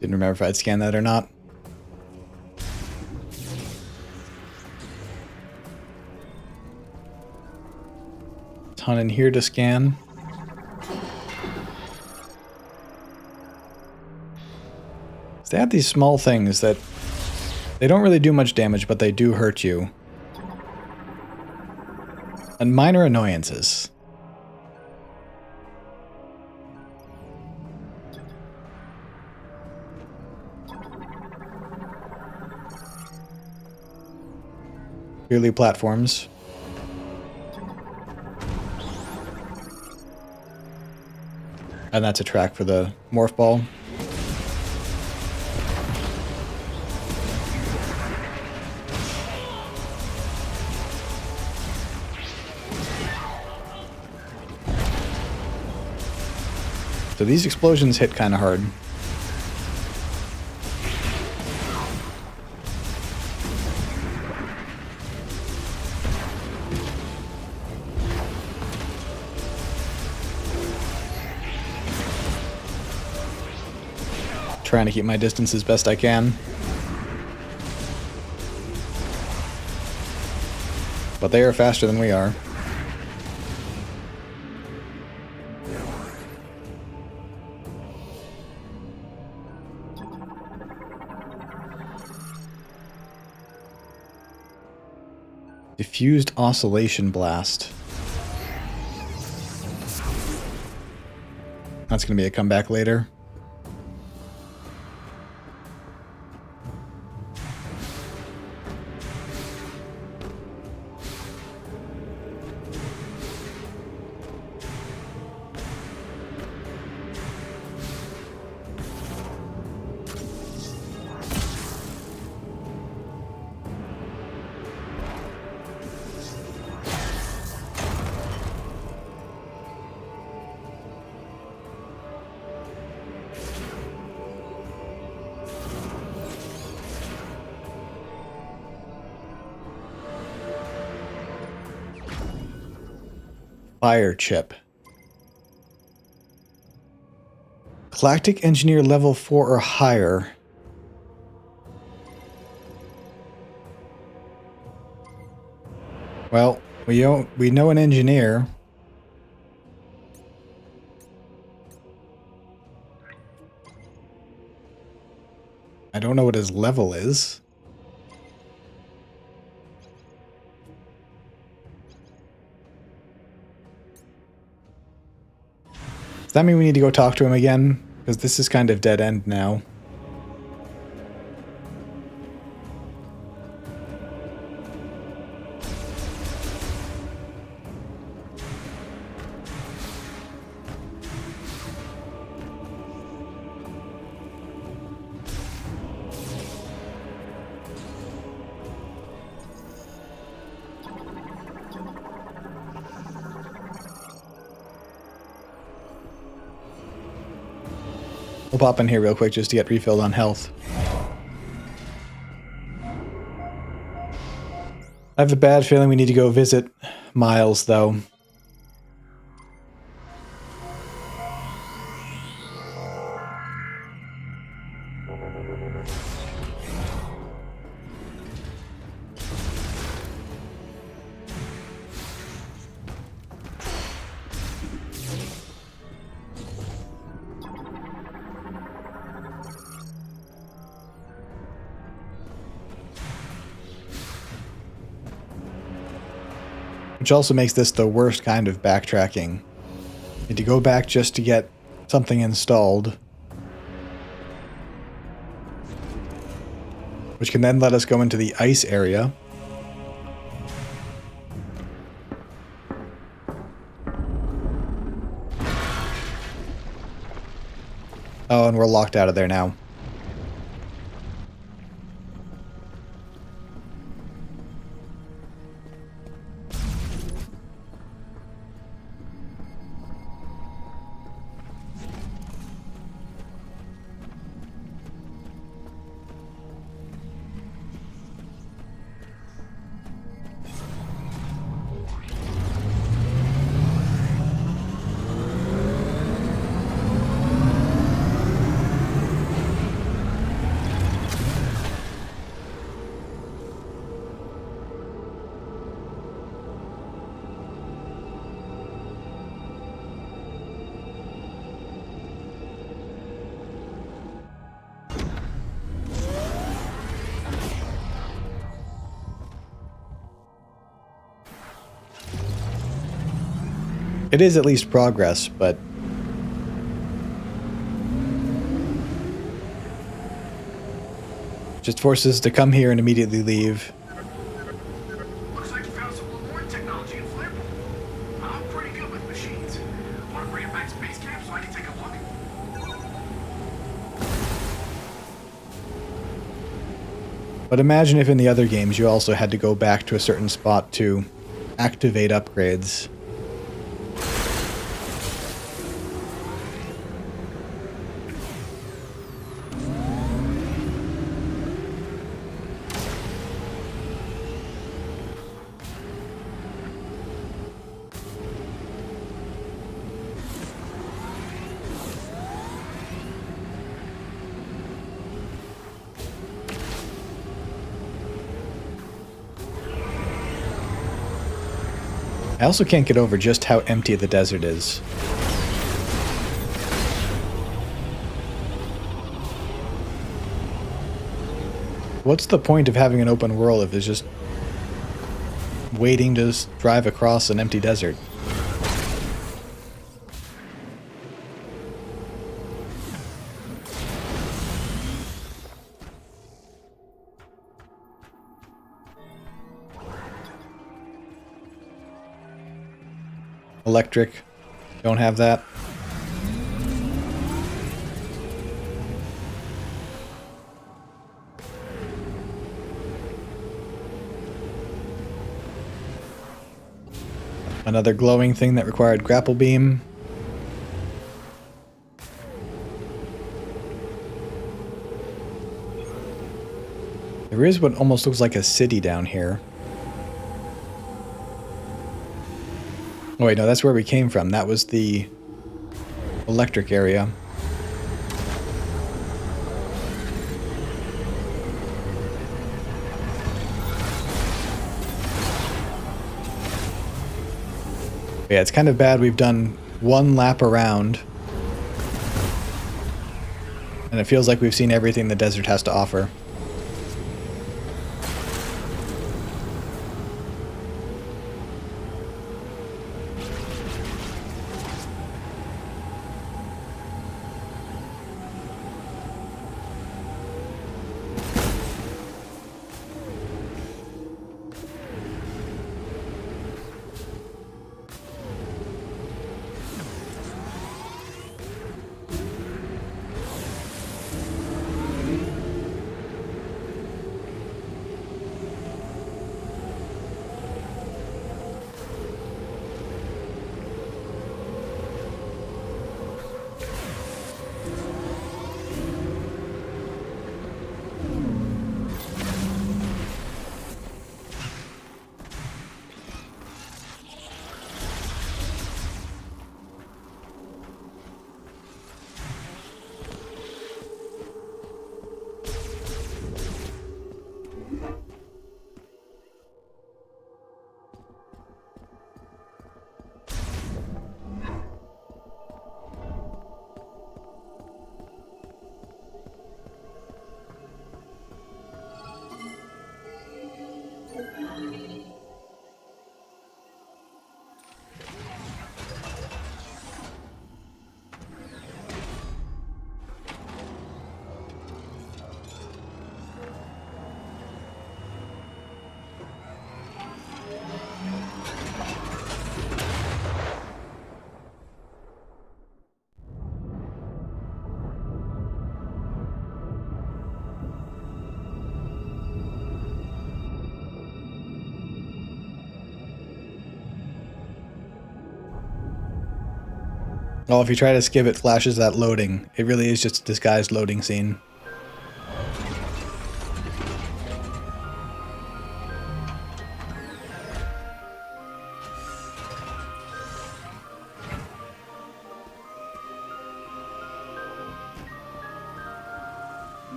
Didn't remember if I'd scanned that or not. Ton in here to scan. They have these small things that they don't really do much damage, but they do hurt you. And minor annoyances. Clearly platforms. And that's a track for the morph ball. So these explosions hit kind of hard. Trying to keep my distance as best I can. But they are faster than we are. Diffused oscillation blast. That's going to be a comeback later. Fire chip. Galactic Engineer level 4 or higher. Well, we know an engineer. I don't know what his level is. Does that mean we need to go talk to him again? Because this is kind of dead end now. We'll pop in here real quick just to get refilled on health. I have a bad feeling we need to go visit Miles, though. Which also makes this the worst kind of backtracking. Need to go back just to get something installed. Which can then let us go into the ice area. Oh, and we're locked out of there now. It is at least progress, but just forces us to come here and immediately leave. Looks like you found some reward technology in Flip. I'm pretty good with machines. Want to bring it back to base camp so I can take a look? But imagine if in the other games you also had to go back to a certain spot to activate upgrades. I also can't get over just how empty the desert is. What's the point of having an open world if it's just waiting to drive across an empty desert? Electric. Don't have that. Another glowing thing that required grapple beam. There is what almost looks like a city down here. Oh wait, no, that's where we came from. That was the electric area. Yeah, it's kind of bad we've done one lap around, and it feels like we've seen everything the desert has to offer. Well, if you try to skip it, flashes that loading. It really is just a disguised loading scene.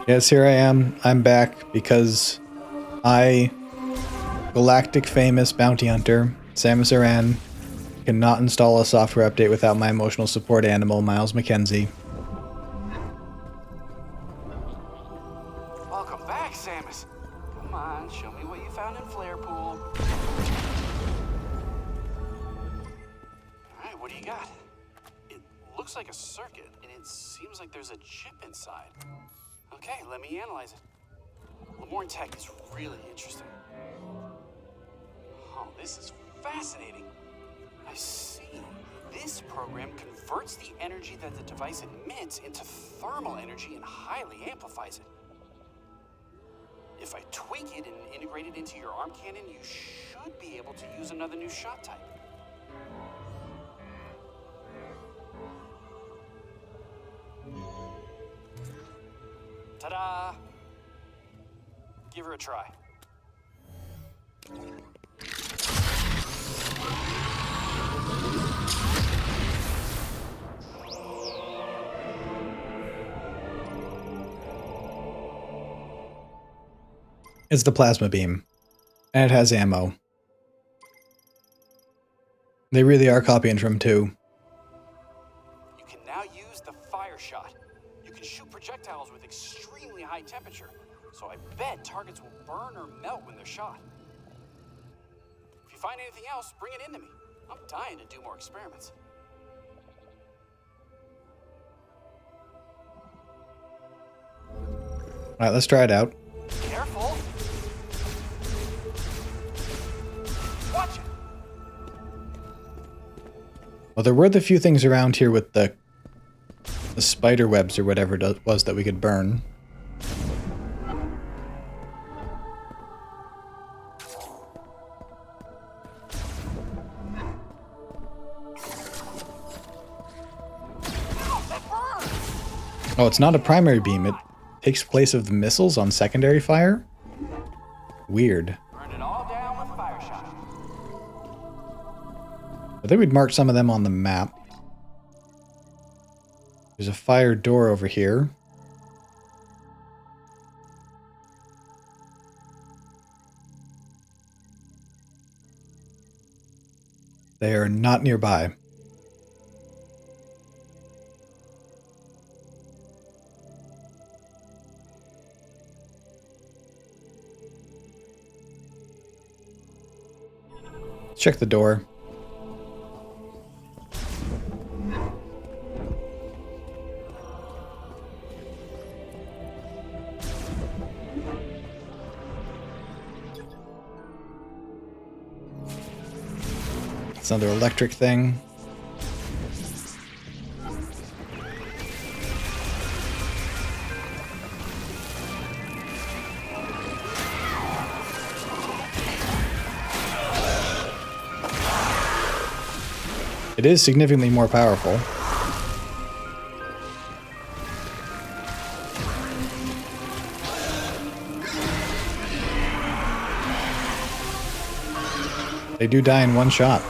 Yes, here I am. I'm back because I, galactic famous bounty hunter, Samus Aran, cannot install a software update without my emotional support animal, Miles McKenzie. Welcome back, Samus. Come on, show me what you found in looks like a circuit, and it seems like there's a chip inside. Okay, let me analyze it. Lemoyne Tech is really interesting. Oh, this is fascinating. I see. This program converts the energy that the device emits into thermal energy and highly amplifies it. If I tweak it and integrate it into your arm cannon, you should be able to use another new shot type. Ta-da! Give her a try. It's the plasma beam, and it has ammo. They really are copying from 2. You can now use the fire shot. You can shoot projectiles with extremely high temperature, so I bet targets will burn or melt when they're shot. If you find anything else, bring it into me. I'm dying to do more experiments. Alright, let's try it out. Careful! Watch it! Well, there were the few things around here with the spider webs or whatever it was that we could burn. Oh, it's not a primary beam. It takes place of the missiles on secondary fire? Weird. Burn it all down with fire shot. I think we'd marked some of them on the map. There's a fire door over here. They are not nearby. Check the door. It's another electric thing. It is significantly more powerful. They do die in one shot.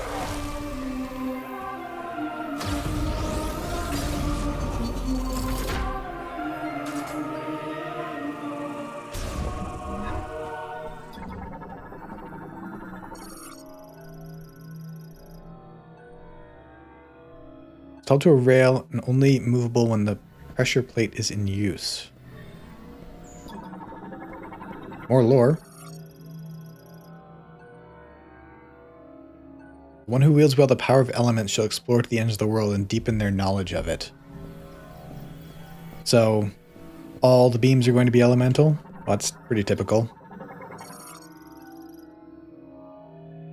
Held to a rail and only movable when the pressure plate is in use. More lore. The one who wields well the power of elements shall explore to the ends of the world and deepen their knowledge of it. So, all the beams are going to be elemental? Well, that's pretty typical.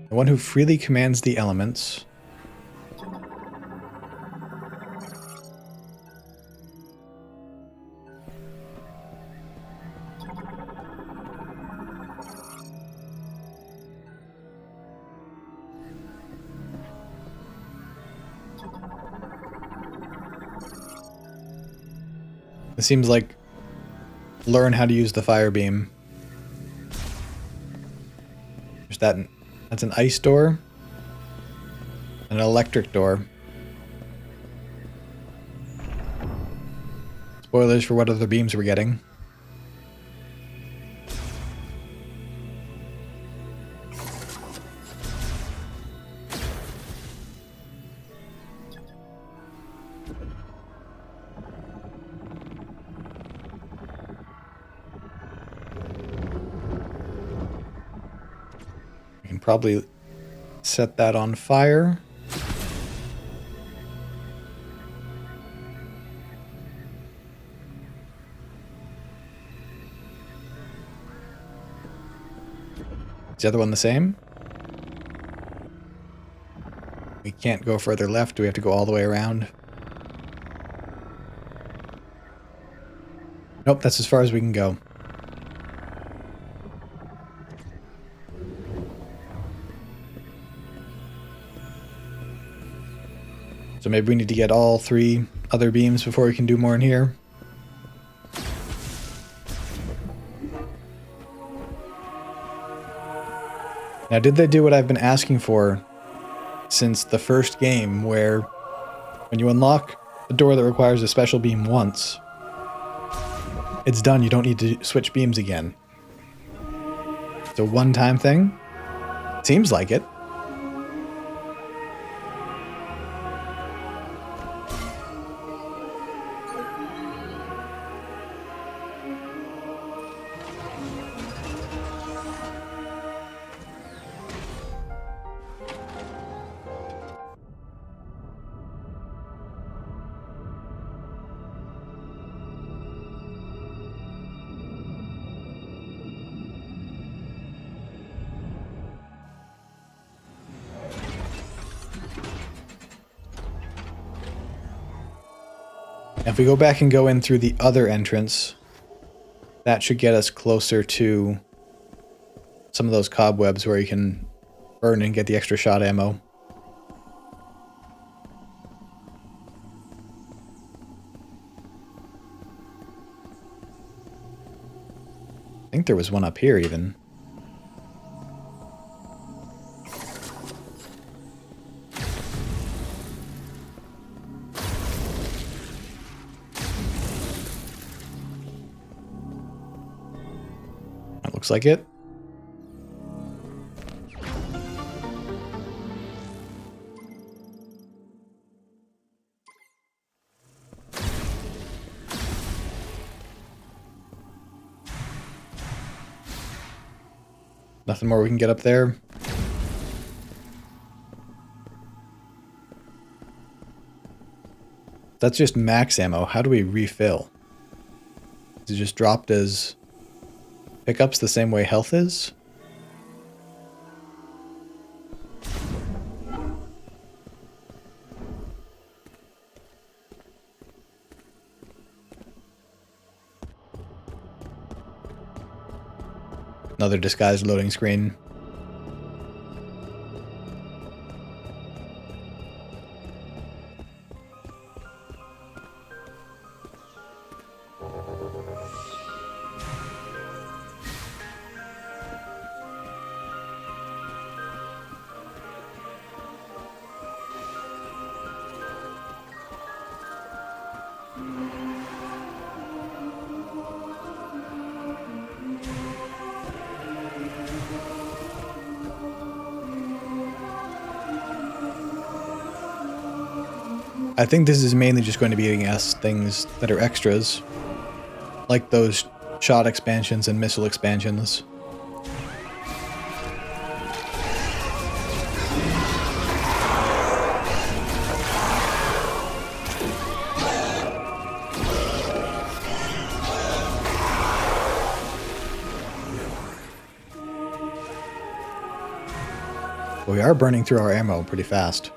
The one who freely commands the elements. It seems like learn how to use the fire beam. There's that. That's an ice door. An electric door. Spoilers for what other beams we're getting. Probably set that on fire. Is the other one the same? We can't go further left. Do we have to go all the way around? Nope, that's as far as we can go. So maybe we need to get all 3 other beams before we can do more in here. Now, did they do what I've been asking for since the first game, where when you unlock a door that requires a special beam once, it's done, you don't need to switch beams again? It's a one-time thing? Seems like it. If we go back and go in through the other entrance, that should get us closer to some of those cobwebs where you can burn and get the extra shot ammo. I think there was one up here even. Looks like it. Nothing more we can get up there. That's just max ammo. How do we refill? Is it just dropped as pickups the same way health is? Another disguised loading screen. I think this is mainly just going to be getting us things that are extras, like those shot expansions and missile expansions. We are burning through our ammo pretty fast.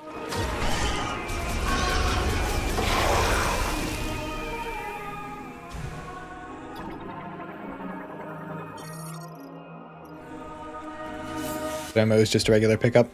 Ammo is just a regular pickup.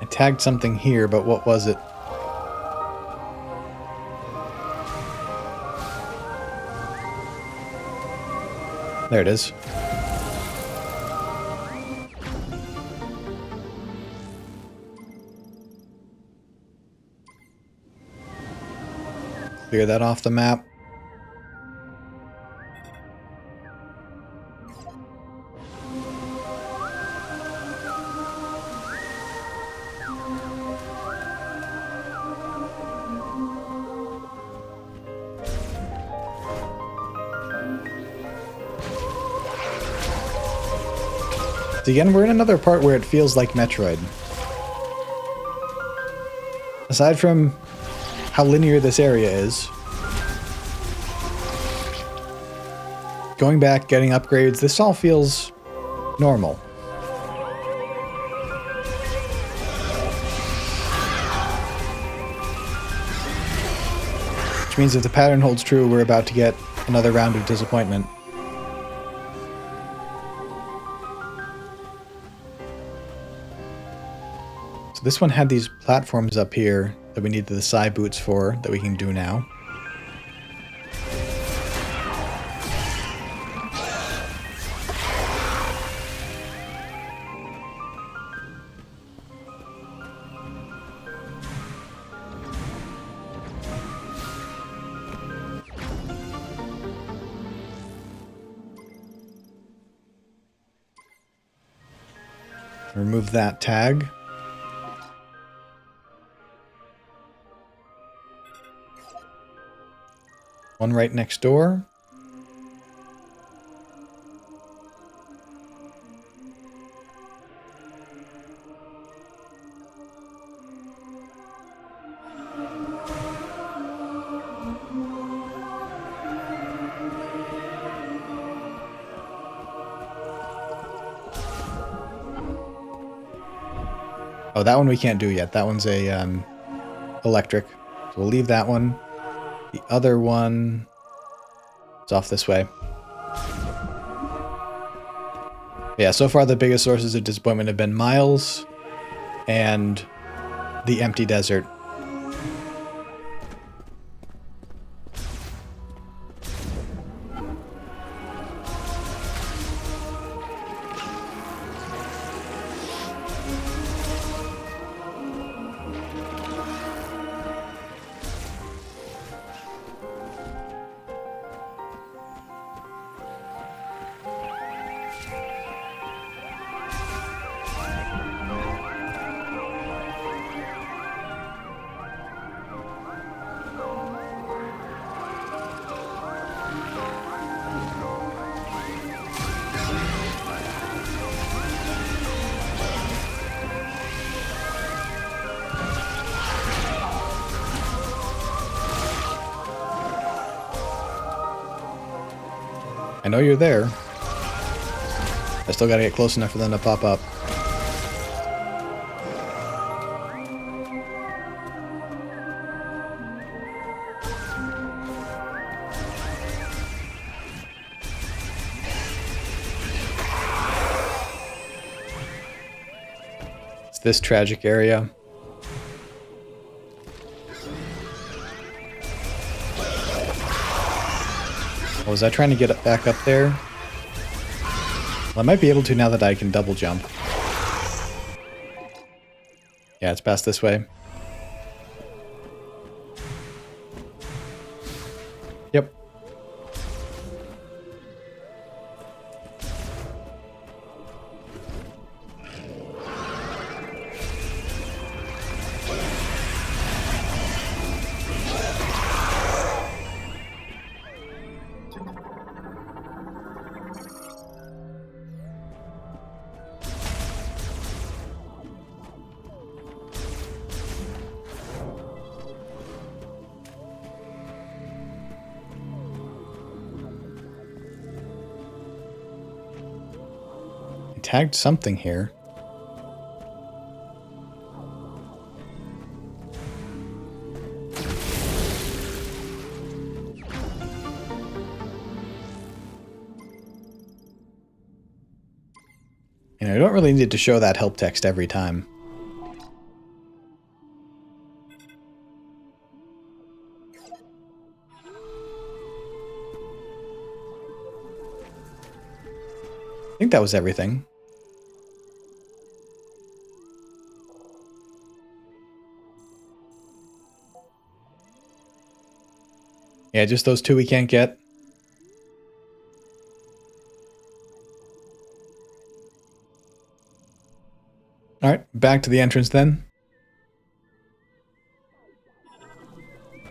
Tagged something here, but what was it? There it is. Clear that off the map. So again, we're in another part where it feels like Metroid. Aside from how linear this area is, going back, getting upgrades, this all feels normal. Which means if the pattern holds true, we're about to get another round of disappointment. So this one had these platforms up here that we need the Psy boots for, that we can do now. Remove that tag. One right next door. Oh, that one we can't do yet. That one's a electric. So we'll leave that one. The other one is off this way. Yeah, so far the biggest sources of disappointment have been Miles and the empty desert. I know you're there. I still gotta get close enough for them to pop up. It's this tragic area. Was I trying to get back up there? Well, I might be able to now that I can double jump. Yeah, it's past this way. Yep. Tagged something here. You know, I don't really need to show that help text every time. I think that was everything. Yeah, just those two we can't get. Alright, back to the entrance then.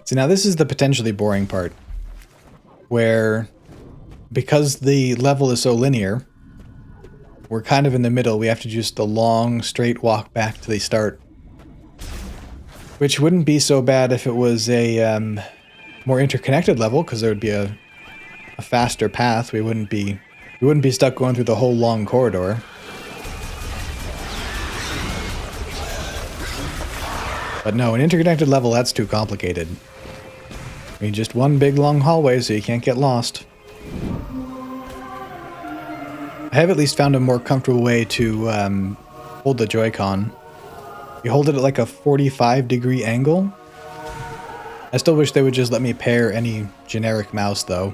See, now this is the potentially boring part. Where, because the level is so linear, We're kind of in the middle. We have to just a long, straight walk back to the start. Which wouldn't be so bad if it was a more interconnected level, because there would be a faster path. We wouldn't be stuck going through the whole long corridor. But no, an interconnected level, that's too complicated. I mean, just one big long hallway so you can't get lost. I have at least found a more comfortable way to hold the Joy-Con. You hold it at like a 45-degree angle. I still wish they would just let me pair any generic mouse though.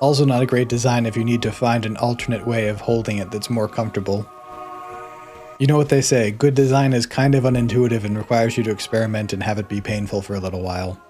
Also not a great design if you need to find an alternate way of holding it that's more comfortable. You know what they say, good design is kind of unintuitive and requires you to experiment and have it be painful for a little while.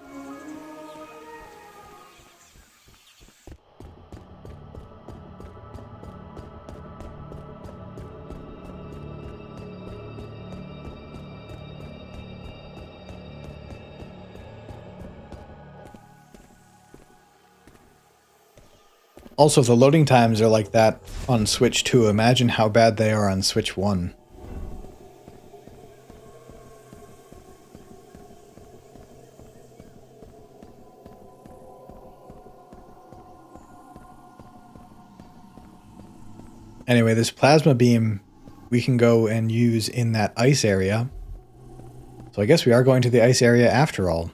Also, if the loading times are like that on Switch 2, imagine how bad they are on Switch 1. Anyway, this plasma beam we can go and use in that ice area. So I guess we are going to the ice area after all.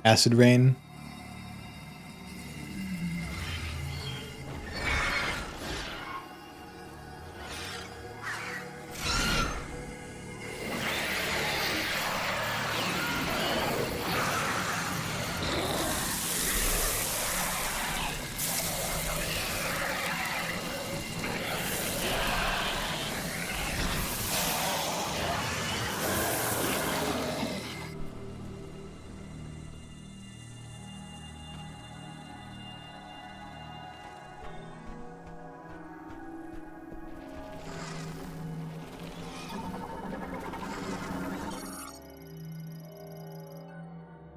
Acid rain.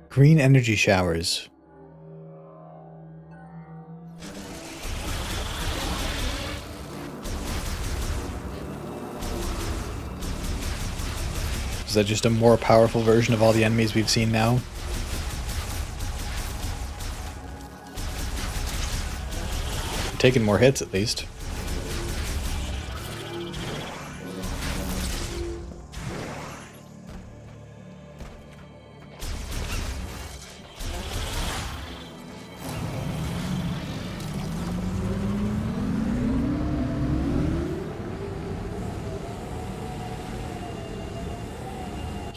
Green energy showers. Is that just a more powerful version of all the enemies we've seen now? Taking more hits at least.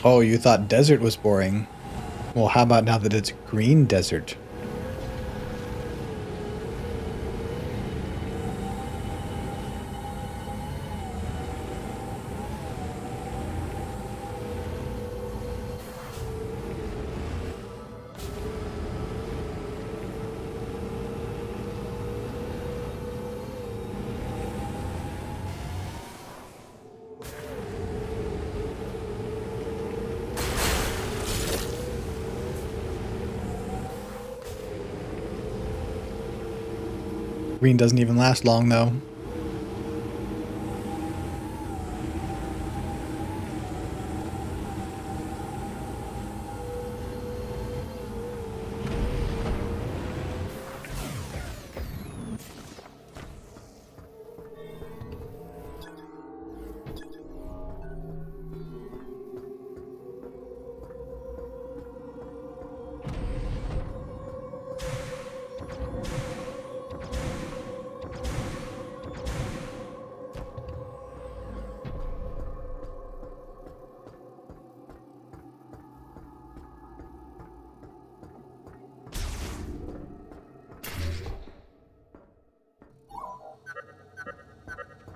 Oh, you thought desert was boring? Well, how about now that it's green desert? Green doesn't even last long, though.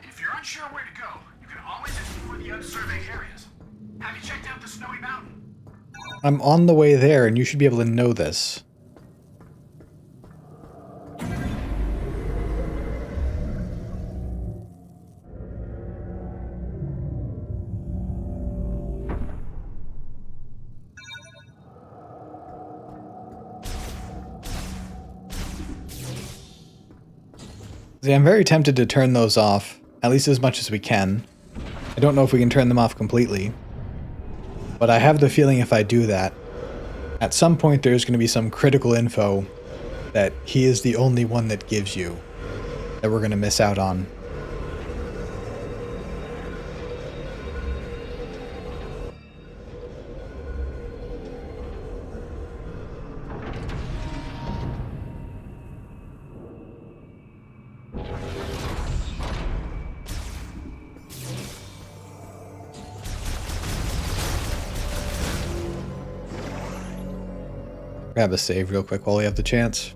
If you're unsure where to survey areas. Have you checked out the Snowy Mountain? I'm on the way there, and you should be able to know this. See, I'm very tempted to turn those off, at least as much as we can. I don't know if we can turn them off completely, but I have the feeling if I do that, at some point there's going to be some critical info that he is the only one that gives you that we're going to miss out on. Grab a save real quick while we have the chance.